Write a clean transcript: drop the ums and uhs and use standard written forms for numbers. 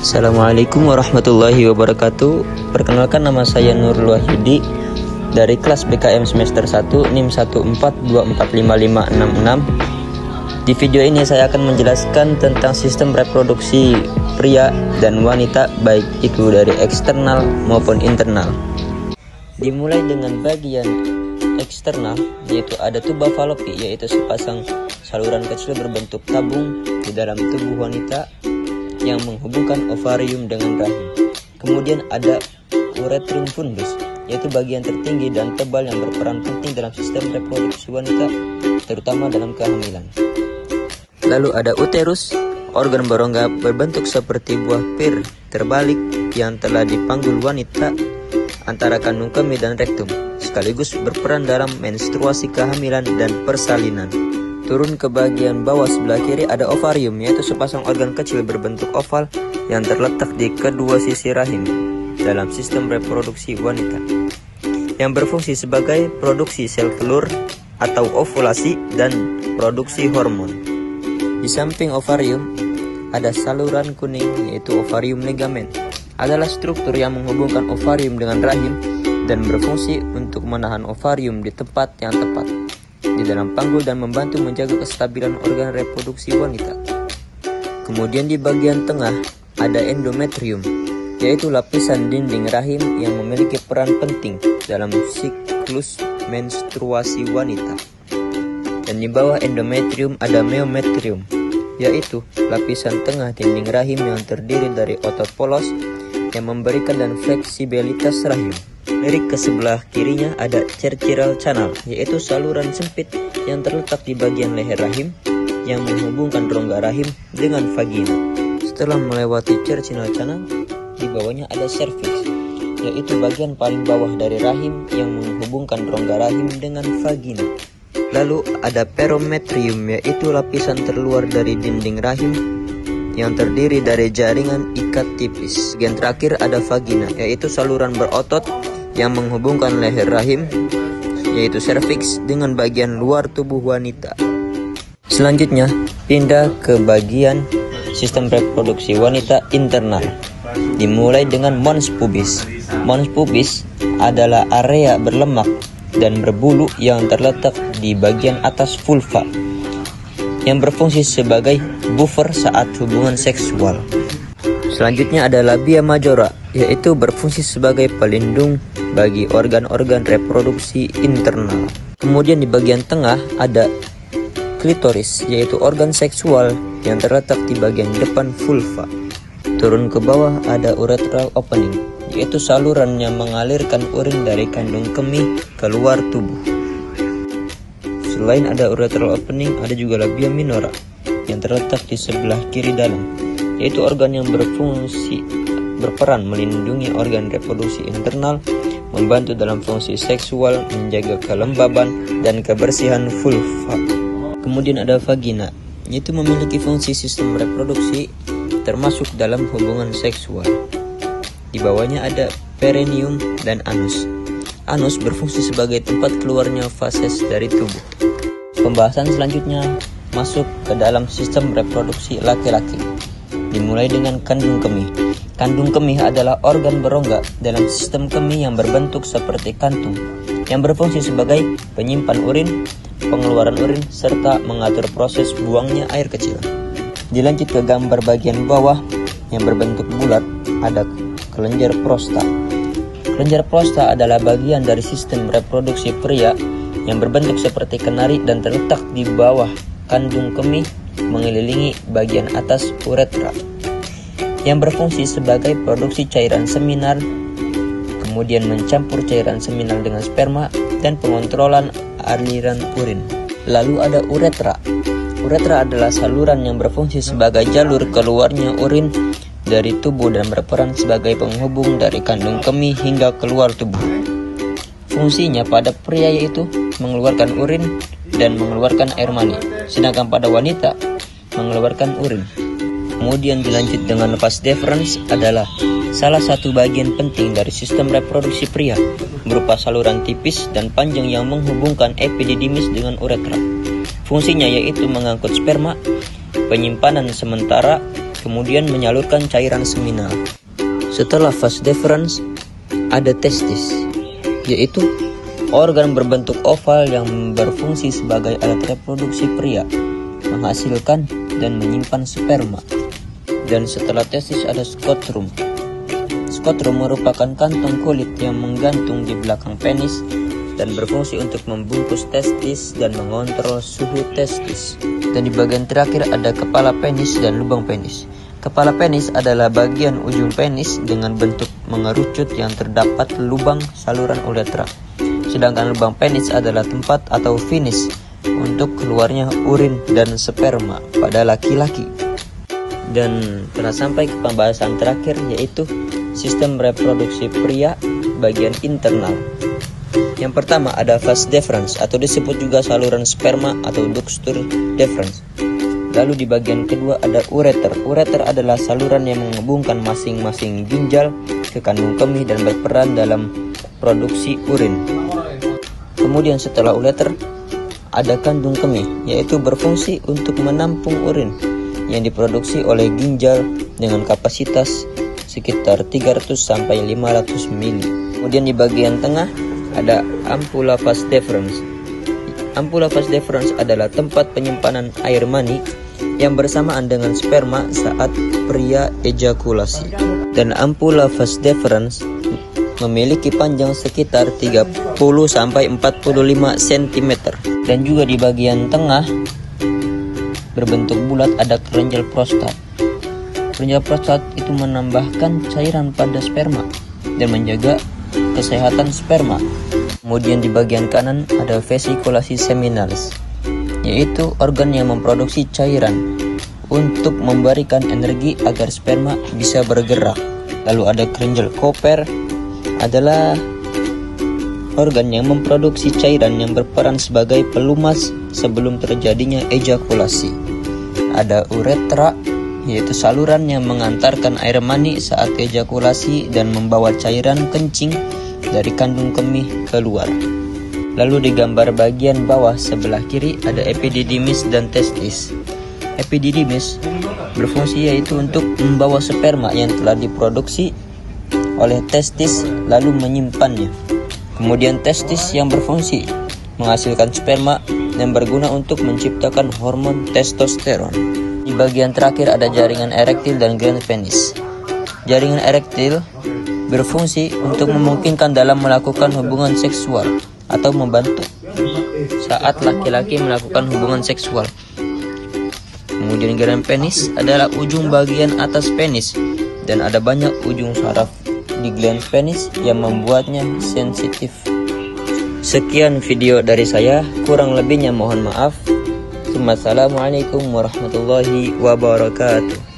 Assalamualaikum warahmatullahi wabarakatuh. Perkenalkan, nama saya Nurul Wahyudi dari kelas BKM semester 1 NIM 142455566. Di video ini saya akan menjelaskan tentang sistem reproduksi pria dan wanita, baik itu dari eksternal maupun internal. Dimulai dengan bagian eksternal, yaitu ada tuba falopi, yaitu sepasang saluran kecil berbentuk tabung di dalam tubuh wanita yang menghubungkan ovarium dengan rahim. Kemudian ada uretrium fundus, yaitu bagian tertinggi dan tebal yang berperan penting dalam sistem reproduksi wanita, terutama dalam kehamilan. Lalu ada uterus, organ berongga berbentuk seperti buah pir terbalik yang telah dipanggul wanita antara kandung kemih dan rektum, sekaligus berperan dalam menstruasi kehamilan dan persalinan. Turun ke bagian bawah sebelah kiri ada ovarium, yaitu sepasang organ kecil berbentuk oval yang terletak di kedua sisi rahim dalam sistem reproduksi wanita, yang berfungsi sebagai produksi sel telur atau ovulasi dan produksi hormon. Di samping ovarium ada saluran kuning, yaitu ovarium ligamen. Adalah struktur yang menghubungkan ovarium dengan rahim dan berfungsi untuk menahan ovarium di tempat yang tepat di dalam panggul dan membantu menjaga kestabilan organ reproduksi wanita. Kemudian di bagian tengah ada endometrium, yaitu lapisan dinding rahim yang memiliki peran penting dalam siklus menstruasi wanita. Dan di bawah endometrium ada meometrium, yaitu lapisan tengah dinding rahim yang terdiri dari otot polos yang memberikan dan fleksibilitas rahim. Lirik ke sebelah kirinya ada cervical channel, yaitu saluran sempit yang terletak di bagian leher rahim yang menghubungkan rongga rahim dengan vagina. Setelah melewati cervical channel, di bawahnya ada cervix, yaitu bagian paling bawah dari rahim yang menghubungkan rongga rahim dengan vagina. Lalu ada perometrium, yaitu lapisan terluar dari dinding rahim yang terdiri dari jaringan ikat tipis. Bagian terakhir ada vagina, yaitu saluran berotot yang menghubungkan leher rahim, yaitu cervix, dengan bagian luar tubuh wanita. Selanjutnya pindah ke bagian sistem reproduksi wanita internal. Dimulai dengan mons pubis. Mons pubis adalah area berlemak dan berbulu yang terletak di bagian atas vulva, yang berfungsi sebagai buffer saat hubungan seksual. Selanjutnya ada labia majora, yaitu berfungsi sebagai pelindung bagi organ-organ reproduksi internal. Kemudian di bagian tengah ada klitoris, yaitu organ seksual yang terletak di bagian depan vulva. Turun ke bawah ada urethral opening, yaitu saluran yang mengalirkan urin dari kandung kemih keluar tubuh. Selain ada urethral opening, ada juga labia minora yang terletak di sebelah kiri dalam, yaitu organ yang berperan melindungi organ reproduksi internal, membantu dalam fungsi seksual, menjaga kelembaban dan kebersihan vulva. Kemudian ada vagina, yaitu memiliki fungsi sistem reproduksi termasuk dalam hubungan seksual. Di bawahnya ada perineum dan anus. Anus berfungsi sebagai tempat keluarnya fases dari tubuh. Pembahasan selanjutnya masuk ke dalam sistem reproduksi laki-laki. Dimulai dengan kandung kemih. Kandung kemih adalah organ berongga dalam sistem kemih yang berbentuk seperti kantung, yang berfungsi sebagai penyimpan urin, pengeluaran urin, serta mengatur proses buangnya air kecil. Dilanjut ke gambar bagian bawah yang berbentuk bulat, ada kelenjar prosta. Kelenjar prosta adalah bagian dari sistem reproduksi pria yang berbentuk seperti kenari dan terletak di bawah kandung kemih mengelilingi bagian atas uretra, yang berfungsi sebagai produksi cairan seminal, kemudian mencampur cairan seminal dengan sperma dan pengontrolan aliran urin. Lalu ada uretra. Uretra adalah saluran yang berfungsi sebagai jalur keluarnya urin dari tubuh dan berperan sebagai penghubung dari kandung kemih hingga keluar tubuh. Fungsinya pada pria yaitu mengeluarkan urin dan mengeluarkan air mani, sedangkan pada wanita mengeluarkan urin. Kemudian dilanjut dengan vas deferens, adalah salah satu bagian penting dari sistem reproduksi pria, berupa saluran tipis dan panjang yang menghubungkan epididymis dengan uretra. Fungsinya yaitu mengangkut sperma, penyimpanan sementara, kemudian menyalurkan cairan seminal. Setelah vas deferens, ada testis, yaitu organ berbentuk oval yang berfungsi sebagai alat reproduksi pria, menghasilkan dan menyimpan sperma. Dan setelah testis ada skotrum. Skotrum merupakan kantong kulit yang menggantung di belakang penis dan berfungsi untuk membungkus testis dan mengontrol suhu testis. Dan di bagian terakhir ada kepala penis dan lubang penis. Kepala penis adalah bagian ujung penis dengan bentuk mengerucut yang terdapat lubang saluran uretra. Sedangkan lubang penis adalah tempat atau finish untuk keluarnya urin dan sperma pada laki-laki. Dan telah sampai ke pembahasan terakhir, yaitu sistem reproduksi pria bagian internal. Yang pertama ada vas deferens atau disebut juga saluran sperma atau ductus deferens. Lalu di bagian kedua ada ureter. Ureter adalah saluran yang menghubungkan masing-masing ginjal ke kandung kemih dan berperan dalam produksi urin. Kemudian setelah ureter ada kandung kemih, yaitu berfungsi untuk menampung urin yang diproduksi oleh ginjal dengan kapasitas sekitar 300 sampai 500 mili. Kemudian di bagian tengah ada ampula vas deferens. Ampula vas deferens adalah tempat penyimpanan air mani yang bersamaan dengan sperma saat pria ejakulasi. Dan ampula vas deferens memiliki panjang sekitar 30 sampai 45 cm. Dan juga di bagian tengah berbentuk bulat ada kelenjar prostat. Kelenjar prostat itu menambahkan cairan pada sperma dan menjaga kesehatan sperma. Kemudian di bagian kanan ada vesikulasi seminalis, yaitu organ yang memproduksi cairan untuk memberikan energi agar sperma bisa bergerak. Lalu ada kelenjar Cooper, adalah organ yang memproduksi cairan yang berperan sebagai pelumas sebelum terjadinya ejakulasi. Ada uretra, yaitu saluran yang mengantarkan air mani saat ejakulasi dan membawa cairan kencing dari kandung kemih keluar. Lalu di gambar bagian bawah sebelah kiri ada epididymis dan testis. Epididymis berfungsi yaitu untuk membawa sperma yang telah diproduksi oleh testis lalu menyimpannya. Kemudian testis yang berfungsi menghasilkan sperma yang berguna untuk menciptakan hormon testosteron. Di bagian terakhir ada jaringan erektil dan glans penis. Jaringan erektil berfungsi untuk memungkinkan dalam melakukan hubungan seksual atau membantu saat laki-laki melakukan hubungan seksual. Kemudian glans penis adalah ujung bagian atas penis dan ada banyak ujung saraf di glans penis yang membuatnya sensitif. Sekian video dari saya, kurang lebihnya mohon maaf. Assalamualaikum warahmatullahi wabarakatuh.